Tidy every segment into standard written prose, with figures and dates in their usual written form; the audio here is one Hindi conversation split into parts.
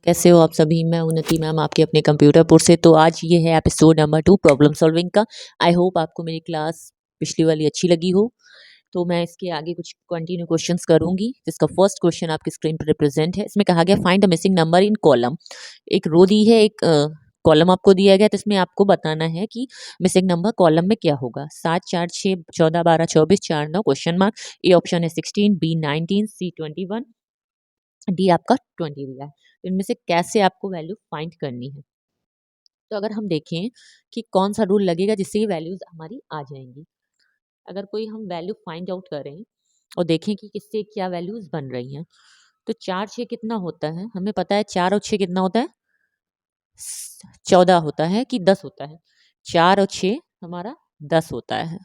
कैसे हो आप सभी। मैं उन्नति मैम आपके अपने कंप्यूटरपुर से। तो आज ये है एपिसोड नंबर 2 प्रॉब्लम सॉल्विंग का। आई होप आपको मेरी क्लास पिछली वाली अच्छी लगी हो। तो मैं इसके आगे कुछ कंटिन्यू क्वेश्चंस करूंगी, जिसका फर्स्ट क्वेश्चन आपकी स्क्रीन पर रिप्रेजेंट है। इसमें कहा गया find the missing number in column. एक रो दी है, एक कॉलम आपको दिया गया, तो इसमें आपको बताना है कि मिसिंग नंबर कॉलम में क्या होगा। 7, 4, 6, 14, 12, 24, 4, 9 क्वेश्चन मार्क। ए ऑप्शन है 16, बी 19, सी 21, डी आपका 20 दिया है। तो इनमें से कैसे आपको वैल्यू फाइंड करनी है। तो अगर हम देखें कि कौन सा रूल लगेगा जिससे ये वैल्यूज हमारी आ जाएंगी। अगर कोई हम वैल्यू फाइंड आउट करें और देखें कि किससे क्या वैल्यूज बन रही हैं, तो 4 6 कितना होता है, हमें पता है 4 और 6 कितना होता है, 14 होता है कि 10 होता है। 4 और 6 हमारा 10 होता है।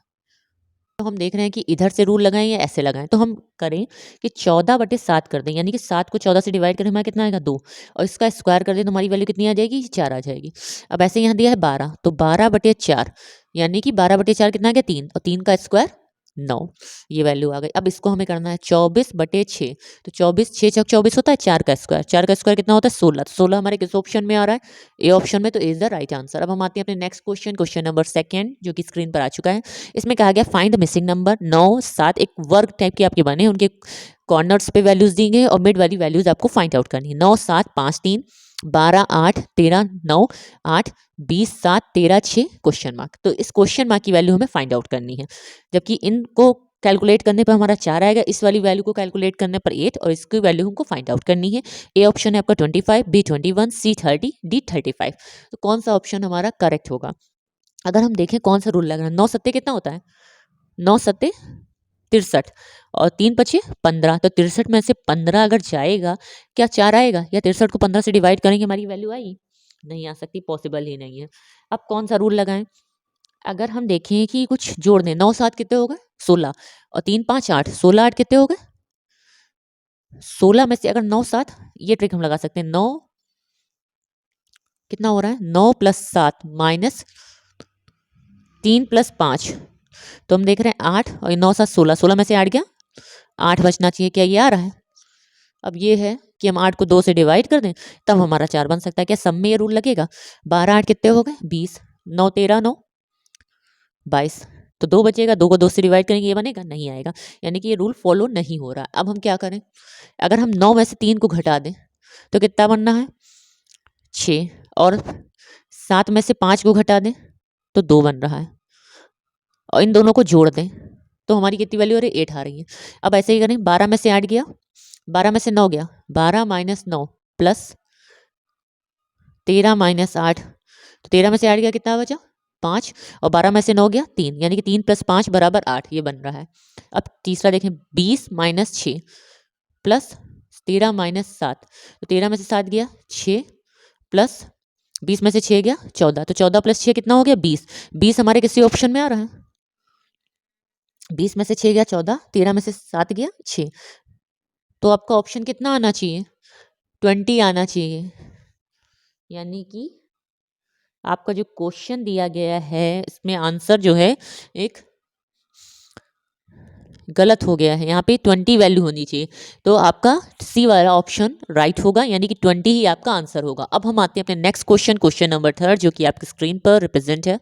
तो हम देख रहे हैं कि इधर से रूल लगाएं या ऐसे लगाएं। तो हम करें कि 14/7 कर दें, यानी कि 7 को 14 से डिवाइड करें, हमारा कितना आएगा 2, और इसका स्क्वायर कर दें तो हमारी वैल्यू कितनी आ जाएगी, 4 आ जाएगी। अब ऐसे यहाँ दिया है 12, तो 12/4 यानी कि 12/4 कितना आ गया, 3, और 3 का स्क्वायर 9, ये वैल्यू आ गई। अब इसको हमें करना है 24/6। तो 24, 6 चौक 24 होता है, 4 का स्क्वायर, 4 का स्क्वायर कितना होता है 16। तो 16 हमारे किस ऑप्शन में आ रहा है, ए ऑप्शन में। तो इज द राइट आंसर। अब हम आते हैं अपने नेक्स्ट क्वेश्चन, क्वेश्चन नंबर 2 जो कि स्क्रीन पर आ चुका है। इसमें कहा गया फाइंड द मिसिंग नंबर। 9, 7 एक वर्ग टाइप के आपके बने, उनके कॉर्नर्स पे वैल्यूज दी गई और मिड वाली वैल्यूज आपको फाइंड आउट करनी है। 9, 7, 5, 3, 12, 8, 13, 9, 8, 20, 7, 13, 6 क्वेश्चन मार्क। तो इस क्वेश्चन मार्क की वैल्यू हमें फाइंड आउट करनी है। जबकि इनको कैलकुलेट करने पर हमारा 4 आएगा, इस वाली वैल्यू को कैलकुलेट करने पर 8, और इसकी वैल्यू हमको फाइंड आउट करनी है। ए ऑप्शन है आपका 25, बी 21, सी 30, डी 35। तो कौन सा ऑप्शन हमारा करेक्ट होगा। अगर हम देखें कौन सा रूल लग रहा है, 9 सत्ते कितना होता है, 9 सत्ते 63, और 3 पचे 15। तो 63 में से 15 अगर जाएगा, क्या 4 आएगा, या 63 को 15 से डिवाइड करेंगे हमारी वैल्यू आई, नहीं आ सकती, पॉसिबल ही नहीं है। अब कौन सा रूल लगाएं। अगर हम देखें कि कुछ जोड़ दें, 9 7 कितने हो गए 16, और 3 5 8, 16 8 कितने हो गए 16 में से अगर 9 7, ये ट्रिक हम लगा सकते हैं। 9 कितना हो रहा है, 9 + 7 माइनस 3 + 5, तो हम देख रहे हैं 8, और 9 7 16, 16 में से 8 गया 8 बचना चाहिए, क्या ये आ रहा है। अब ये है कि हम 8 को 2 से डिवाइड कर दें, तब हमारा 4 बन सकता है। क्या सब में ये रूल लगेगा। 12 8 कितने हो गए 20, 9 13 9 22, तो 2 बचेगा, 2 को 2 से डिवाइड करेंगे, ये बनेगा, नहीं आएगा। यानी कि ये रूल फॉलो नहीं हो रहा। अब हम क्या करें, अगर हम 9 में से 3 को घटा दें तो कितना बनना है 6, और 7 में से 5 को घटा दें तो 2 बन रहा है, और इन दोनों को जोड़ दें तो हमारी कितनी वैल्यू आ रही है 8 आ रही है। अब ऐसे ही करें, 12 में से 8 गया, 12 में से 9 गया, 12 - 9 प्लस 13 - 8, तो 13 में से 8 गया कितना बचा 5, और 12 में से 9 गया 3, यानी कि 3 + 5 = 8, ये बन रहा है। अब तीसरा देखें, 20 - 6 प्लस 13 - 7, तो 13 में से 7 गया 6, प्लस 20 में से 6 गया 14, तो 14 + 6 कितना हो गया 20। 20 हमारे किसी ऑप्शन में आ रहा है, 20 में से 6 गया 14, 13 में से 7 गया 6, तो आपका ऑप्शन कितना आना चाहिए 20 आना चाहिए। यानी कि आपका जो क्वेश्चन दिया गया है इसमें आंसर जो है एक गलत हो गया है, यहाँ पे 20 वैल्यू होनी चाहिए। तो आपका सी वाला ऑप्शन राइट होगा, यानी कि 20 ही आपका आंसर होगा। अब हम आते हैं अपने नेक्स्ट क्वेश्चन, क्वेश्चन नंबर 3 जो कि आपकी स्क्रीन पर रिप्रेजेंट है।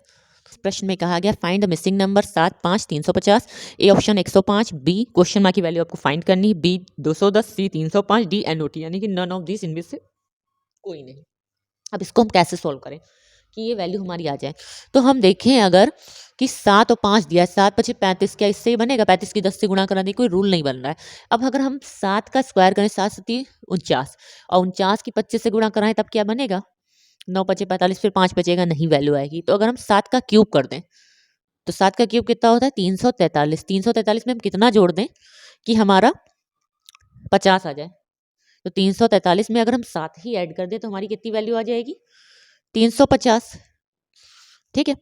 इस प्रश्न में कहा गया find the missing number 7 5 350। A option 105, B question mark की वैल्यू आपको फाइंड करनी है, बी 210, सी 305, डी एनओटी, यानी कि नन ऑफ दिस इनमें से कोई नहीं। अब इसको हम कैसे सॉल्व करें कि ये वैल्यू हमारी आ जाए। तो हम देखें अगर कि 7 और 5 दिया है, 7 × 35, क्या इससे ही बनेगा, 35 की 10 से गुणा करा दी, कोई रूल नहीं बन रहा है। अब अगर हम 7 का स्क्वायर करें, 7 7 49, और 49 की 25 से गुणा कराएं तब क्या बनेगा 9 5 45, फिर 5 बचेगा, नहीं वैल्यू आएगी। तो अगर हम 7 का क्यूब कर दें तो 7 का क्यूब कितना होता है 343, 343 में हम कितना जोड़ दें कि हमारा 50 आ जाए। तो 343 में अगर हम 7 ही ऐड कर दें तो हमारी कितनी वैल्यू आ जाएगी 350। ठीक है,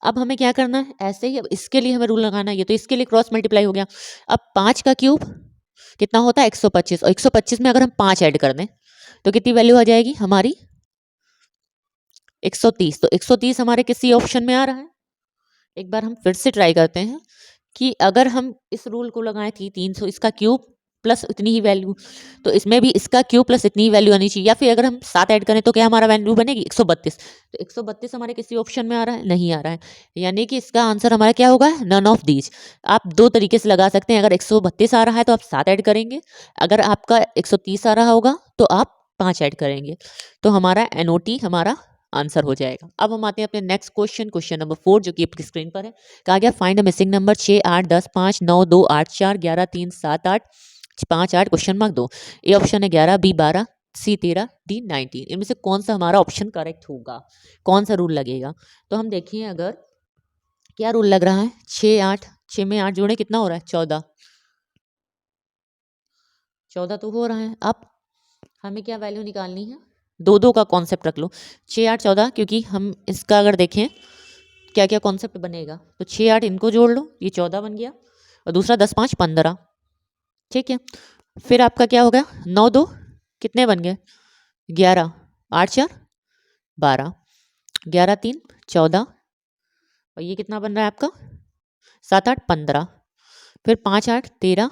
अब हमें क्या करना है, ऐसे ही अब इसके लिए हमें रूल लगाना है, ये तो इसके लिए क्रॉस मल्टीप्लाई हो गया। अब 5 का क्यूब कितना होता है 125, और 125 में अगर हम 5 ऐड कर दें तो कितनी वैल्यू आ जाएगी हमारी 130। तो 130 हमारे किसी ऑप्शन में आ रहा है। एक बार हम फिर से ट्राई करते हैं कि अगर हम इस रूल को लगाएं कि 300 इसका क्यूब प्लस इतनी ही वैल्यू, तो इसमें भी इसका क्यू प्लस इतनी ही वैल्यू आनी चाहिए। या फिर अगर हम 7 ऐड करें तो क्या हमारा वैल्यू बनेगी 132। तो 132 हमारे किसी ऑप्शन में आ रहा है, नहीं आ रहा है, यानी कि इसका आंसर हमारा क्या होगा, नन ऑफ दीज। आप दो तरीके से लगा सकते हैं, अगर 132 आ रहा है तो आप 7 ऐड करेंगे, अगर आपका 130 आ रहा होगा तो आप 5 ऐड करेंगे, तो हमारा NOT हमारा आंसर हो जाएगा। अब हम आते हैं अपने नेक्स्ट क्वेश्चन, क्वेश्चन नंबर 4, जो कि आपकी स्क्रीन पर है। कहा गया find a missing number 6, 8, 10, 5, 9, 2, 8, 4, 11, 3, 7, 8, 5, 8 question mark 2। A option है 11, बी 12, सी 13, डी 19। इनमें से कौन सा हमारा ऑप्शन करेक्ट होगा, कौन सा रूल लगेगा? तो हम देखिए, अगर क्या रूल लग रहा है, 6, 8, 6 में 8 जोड़े कितना हो रहा है, 14, 14 तो हो रहा है। अब हमें क्या वैल्यू निकालनी है, दो दो का कॉन्सेप्ट रख लो, 6, 8, 14, क्योंकि हम इसका अगर देखें क्या क्या कॉन्सेप्ट बनेगा, तो 6, 8 इनको जोड़ लो, ये 14 बन गया, और दूसरा 10, 5, 15, ठीक है। फिर आपका क्या हो गया, 9, 2 कितने बन गए, 11, 8, 4, 12, 11, 3, 14, और ये कितना बन रहा है आपका, 7, 8, 15, फिर 5, 8, 13,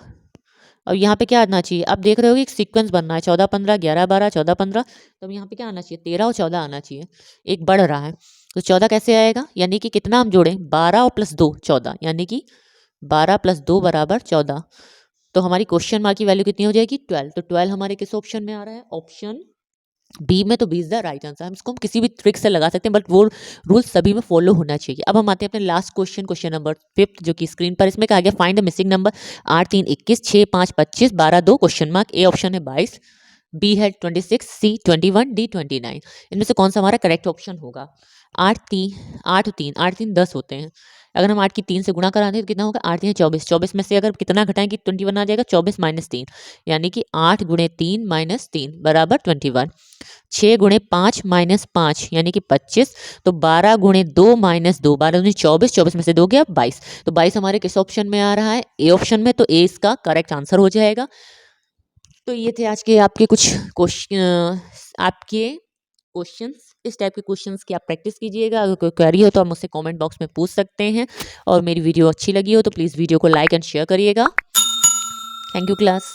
और यहाँ पे क्या आना चाहिए, आप देख रहे हो कि एक सीक्वेंस बनना है, 14, 15, 11, 12, 14, 15, तो अब यहाँ पे क्या आना चाहिए, 13 और 14 आना चाहिए, एक बढ़ रहा है, तो 14 कैसे आएगा, यानी कि कितना हम जोड़ें, 12 और प्लस 2 14, यानी कि 12 प्लस 2 बराबर 14, तो हमारी क्वेश्चन मार्क की वैल्यू कितनी हो जाएगी, 12। तो 12 हमारे किस ऑप्शन में आ रहा है, ऑप्शन बी में, तो B is the right answer. हम इसको किसी भी ट्रिक से लगा सकते हैं, बट वो रूल सभी में फॉलो होना चाहिए। अब हम आते हैं अपने लास्ट क्वेश्चन, क्वेश्चन नंबर 5, जो कि स्क्रीन पर इसमें कहा गया find the missing number 8, 3, 21, 6, 5, 25, 12, 2 question mark. A option है 22, बी है 26, सी 21, डी 29। इनमें से कौन सा हमारा करेक्ट ऑप्शन होगा? 8 3 10 होते हैं, अगर हम 8 की 3 से गुणा कराते हैं तो कितना होगा, 8 3 24, 24 में से अगर कितना घटाएं कि 21 आ जाएगा, 24 माइनस 3, यानी कि 8 गुणे 3 माइनस 3 बराबर 21। 6 गुणे 5 माइनस 5 यानी कि 25, तो 12 गुणे 2 माइनस 2, 12 दूनी 24, 24 में से 2 गया 22, तो 22 हमारे किस ऑप्शन में आ रहा है, ए ऑप्शन में, तो ए इसका करेक्ट आंसर हो जाएगा। तो ये थे आज के आपके कुछ क्वेश्चन, आपके क्वेश्चंस। इस टाइप के क्वेश्चंस की आप प्रैक्टिस कीजिएगा। अगर कोई क्वेरी हो तो आप मुझसे कमेंट बॉक्स में पूछ सकते हैं, और मेरी वीडियो अच्छी लगी हो तो प्लीज़ वीडियो को लाइक एंड शेयर करिएगा। Thank you class.